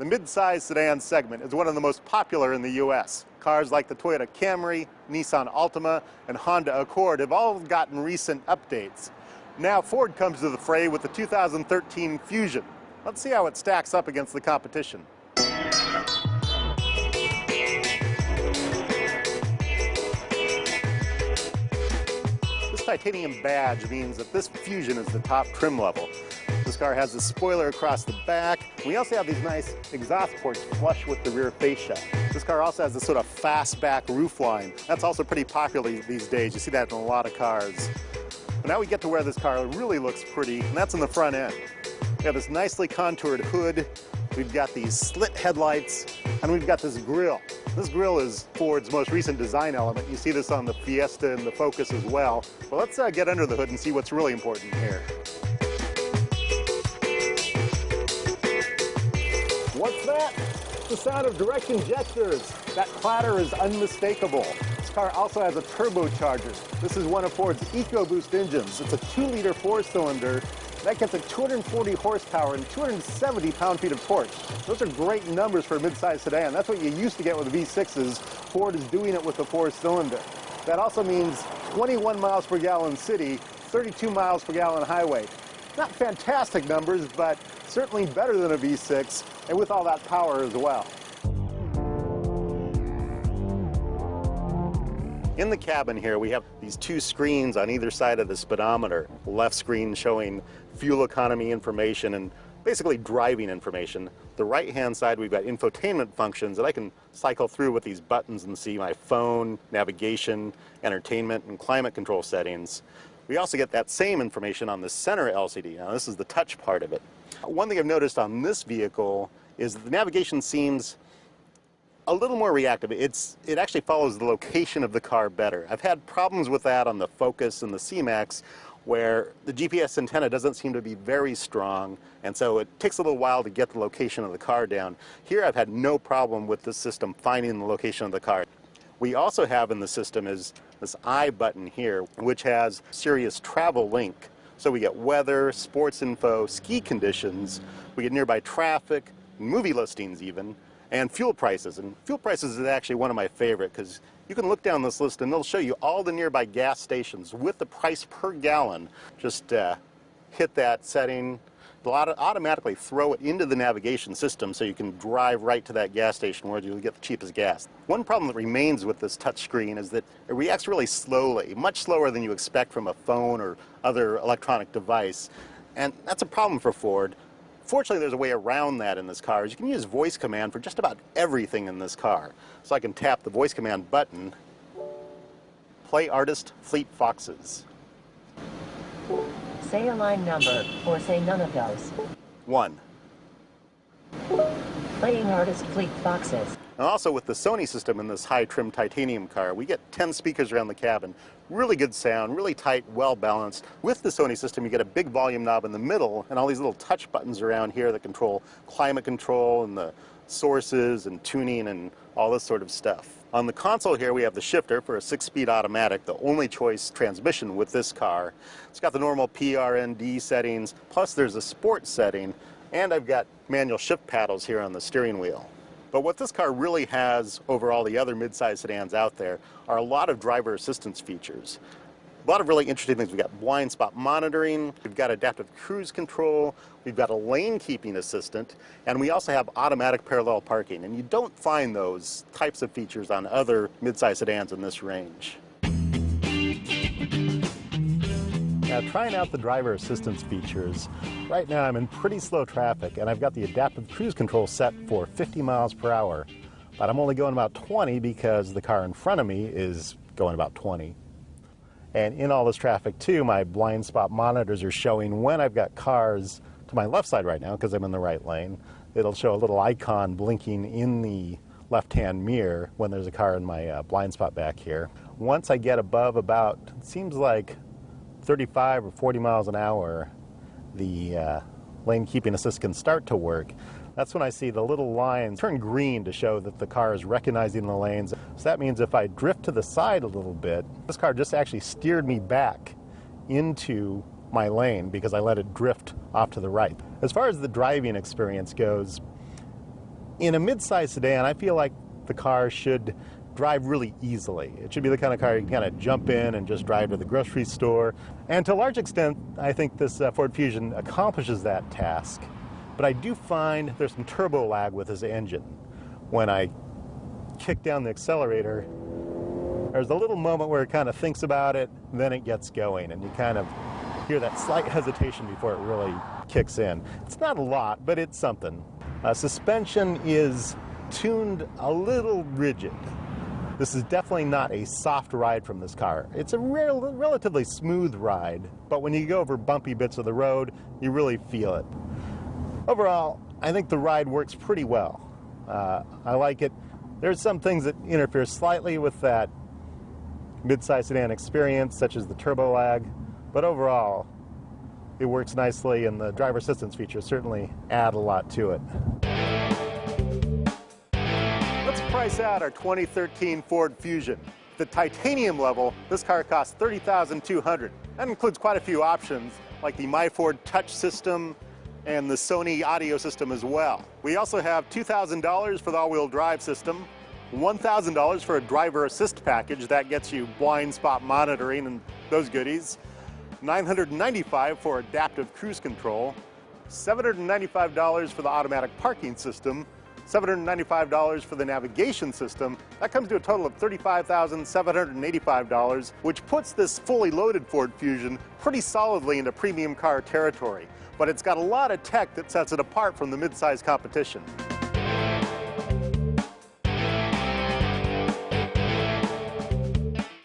The mid-size sedan segment is one of the most popular in the U.S. Cars like the Toyota Camry, Nissan Altima, and Honda Accord have all gotten recent updates. Now Ford comes to the fray with the 2013 Fusion. Let's see how it stacks up against the competition. This titanium badge means that this Fusion is the top trim level. This car has a spoiler across the back. We also have these nice exhaust ports flush with the rear fascia. This car also has this sort of fastback roofline. That's also pretty popular these days. You see that in a lot of cars. But now we get to where this car really looks pretty, and that's in the front end. We have this nicely contoured hood. We've got these slit headlights, and we've got this grille. This grille is Ford's most recent design element. You see this on the Fiesta and the Focus as well. Well, let's get under the hood and see what's really important here. What's that? It's the sound of direct injectors. That clatter is unmistakable. This car also has a turbocharger. This is one of Ford's EcoBoost engines. It's a 2-liter 4-cylinder. That gets at 240 horsepower and 270 pound-feet of torque. Those are great numbers for a mid-size sedan. That's what you used to get with the V6s. Ford is doing it with the 4-cylinder. That also means 21 miles per gallon city, 32 miles per gallon highway. Not fantastic numbers, but certainly better than a V6, and with all that power as well. In the cabin here, we have these two screens on either side of the speedometer. The left screen showing fuel economy information and basically driving information. The right-hand side, we've got infotainment functions that I can cycle through with these buttons and see my phone, navigation, entertainment, and climate control settings. We also get that same information on the center LCD. Now, this is the touch part of it. One thing I've noticed on this vehicle is that the navigation seems a little more reactive. It actually follows the location of the car better. I've had problems with that on the Focus and the C-Max, where the GPS antenna doesn't seem to be very strong, and so it takes a little while to get the location of the car down. Here I've had no problem with this system finding the location of the car. We also have in the system is this I button here, which has Sirius Travel Link. So we get weather, sports info, ski conditions, we get nearby traffic, movie listings even, and fuel prices. And fuel prices is actually one of my favorite because you can look down this list and it'll show you all the nearby gas stations with the price per gallon. Just hit that setting. It'll automatically throw it into the navigation system so you can drive right to that gas station where you'll get the cheapest gas. One problem that remains with this touchscreen is that it reacts really slowly, much slower than you expect from a phone or other electronic device. And that's a problem for Ford. Fortunately, there's a way around that in this car. You can use voice command for just about everything in this car. So I can tap the voice command button, play artist Fleet Foxes. Say a line number, or say none of those. 1. Playing artist Fleet Foxes. And also with the Sony system in this high-trim titanium car, we get 10 speakers around the cabin. Really good sound, really tight, well-balanced. With the Sony system, you get a big volume knob in the middle and all these little touch buttons around here that control climate control and the sources and tuning and all this sort of stuff. On the console here, we have the shifter for a 6-speed automatic, the only choice transmission with this car. It's got the normal PRND settings, plus there's a sport setting, and I've got manual shift paddles here on the steering wheel. But what this car really has over all the other mid-size sedans out there are a lot of driver assistance features. A lot of really interesting things. We've got blind spot monitoring, we've got adaptive cruise control, we've got a lane keeping assistant, and we also have automatic parallel parking. And you don't find those types of features on other mid-size sedans in this range. Now, trying out the driver assistance features, right now I'm in pretty slow traffic and I've got the adaptive cruise control set for 50 miles per hour, but I'm only going about 20 because the car in front of me is going about 20. And in all this traffic too, my blind spot monitors are showing when I've got cars to my left side right now because I'm in the right lane. It'll show a little icon blinking in the left-hand mirror when there's a car in my blind spot back here. Once I get above about, it seems like 35 or 40 miles an hour, the lane keeping assist can start to work. That's when I see the little lines turn green to show that the car is recognizing the lanes. So that means if I drift to the side a little bit, this car just actually steered me back into my lane because I let it drift off to the right. As far as the driving experience goes, In a mid-size sedan, I feel like the car should drive really easily. It should be the kind of car you can kind of jump in and just drive to the grocery store. And to a large extent, I think this Ford Fusion accomplishes that task. But I do find there's some turbo lag with this engine. When I kick down the accelerator, there's a little moment where it kind of thinks about it, then it gets going, and you kind of hear that slight hesitation before it really kicks in. It's not a lot, but it's something. Suspension is tuned a little rigid. This is definitely not a soft ride from this car. It's a relatively smooth ride, but when you go over bumpy bits of the road, you really feel it. Overall, I think the ride works pretty well. I like it. There's some things that interfere slightly with that mid-size sedan experience, such as the turbo lag, but overall, it works nicely, and the driver assistance features certainly add a lot to it. Let's price out our 2013 Ford Fusion. The titanium level, this car costs $30,200. That includes quite a few options, like the MyFord Touch system and the Sony audio system as well. We also have $2,000 for the all-wheel drive system, $1,000 for a driver assist package that gets you blind spot monitoring and those goodies, $995 for adaptive cruise control, $795 for the automatic parking system, $795 for the navigation system. That comes to a total of $35,785, which puts this fully loaded Ford Fusion pretty solidly into premium car territory. But it's got a lot of tech that sets it apart from the mid-size competition.